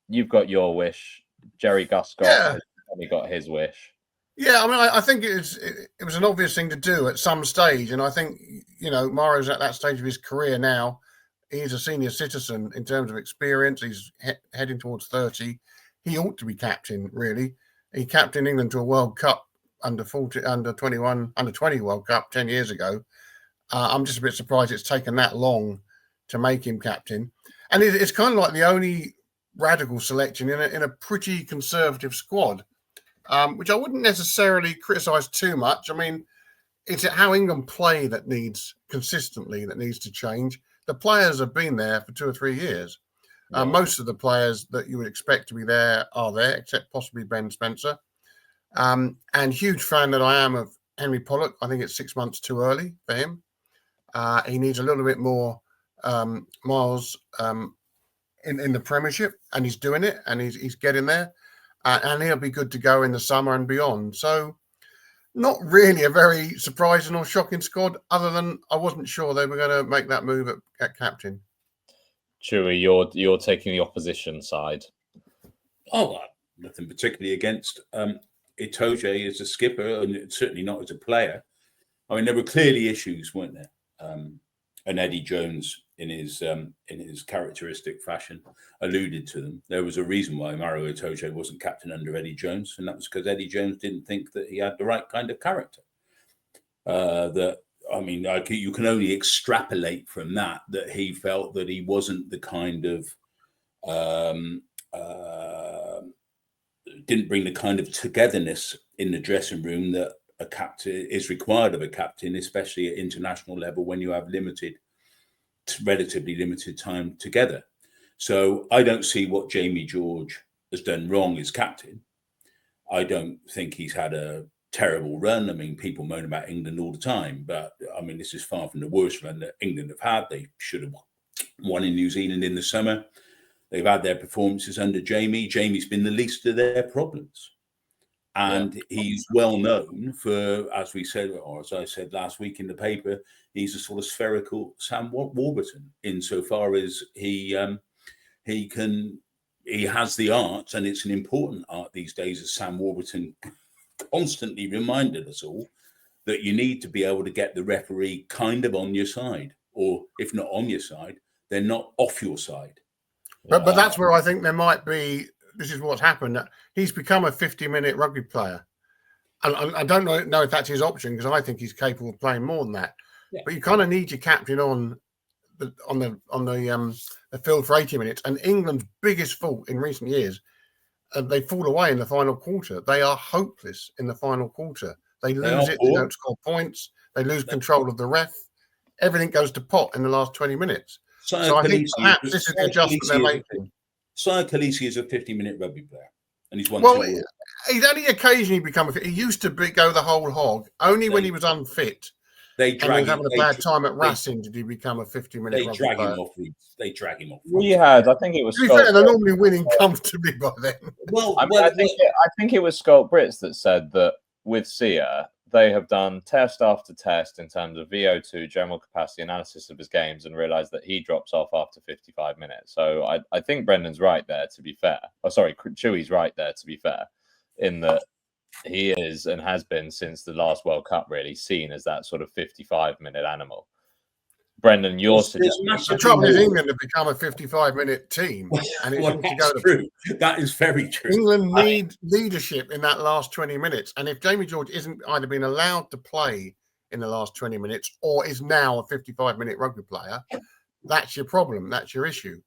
you've got your wish. Jerry Guscott has only got his wish. Yeah, I mean, I think it was an obvious thing to do at some stage, and I think Maro's at that stage of his career now. He's a senior citizen in terms of experience. He's heading towards 30. He ought to be captain, really. He captained England to a World Cup under 20 World Cup 10 years ago. I'm just a bit surprised it's taken that long to make him captain. And it's kind of like the only radical selection in a pretty conservative squad, which I wouldn't necessarily criticise too much. I mean, it's how England play that needs to change. The players have been there for 2 or 3 years. Most of the players that you would expect to be there are there, except possibly Ben Spencer. And huge fan that I am of Henry Pollock. I think it's 6 months too early for him. He needs a little bit more miles in the Premiership, and he's doing it, and he's getting there. And he'll be good to go in the summer and beyond. So not really a very surprising or shocking squad, other than I wasn't sure they were going to make that move at captain. Chewy, you're taking the opposition side. Oh, nothing particularly against Itoje as a skipper, and certainly not as a player. I mean, there were clearly issues, weren't there? And Eddie Jones, in his characteristic fashion, alluded to them. There was a reason why Maro Itoje wasn't captain under Eddie Jones, and that was because Eddie Jones didn't think that he had the right kind of character. You can only extrapolate from that he felt that he wasn't the kind of didn't bring the kind of togetherness in the dressing room that a captain is required of a captain, especially at international level when you have relatively limited time together. So I don't see what Jamie George has done wrong as captain. I don't think he's had a terrible run. I mean, people moan about England all the time, but I mean, this is far from the worst run that England have had. They should have won in New Zealand in the summer. They've had their performances under Jamie. Jamie's been the least of their problems. And he's well known for, as we said, or as I said last week in the paper, he's a sort of spherical Sam Warburton insofar as he has the art, and it's an important art these days, as Sam Warburton constantly reminded us all, that you need to be able to get the referee kind of on your side, or if not on your side, they're not off your side. But that's where I think there might be. This is what's happened. He's become a 50-minute rugby player. And I don't know if that's his option, because I think he's capable of playing more than that. Yeah. But you kind of need your captain on the field for 80 minutes. And England's biggest fault in recent years, they fall away in the final quarter. They are hopeless in the final quarter. They lose it. They don't score points. They lose control of the ref. Everything goes to pot in the last 20 minutes. So I think perhaps this is the adjustment they're making. Sir Khaleesi is a 50-minute rugby player, and he's won. Well, he's only occasionally become. He used to go the whole hog. Only when he was unfit. They drag him. Having a bad time at Racing did he become a 50-minute rugby player? They drag him off. We had. I think it was. To be fair, they're normally winning comfortably by then. Well, I think it was Scott Brits that said that with Sia, they have done test after test in terms of VO2, general capacity analysis of his games, and realised that he drops off after 55 minutes. So I think Brendan's right there, to be fair. Oh, sorry, Chewy's right there, to be fair, in that he is and has been since the last World Cup really seen as that sort of 55-minute animal. Brendan, your suggestion. The trouble is England have become a 55-minute team. And true. That is very true. England need leadership in that last 20 minutes. And if Jamie George isn't either been allowed to play in the last 20 minutes or is now a 55-minute rugby player, that's your problem. That's your issue.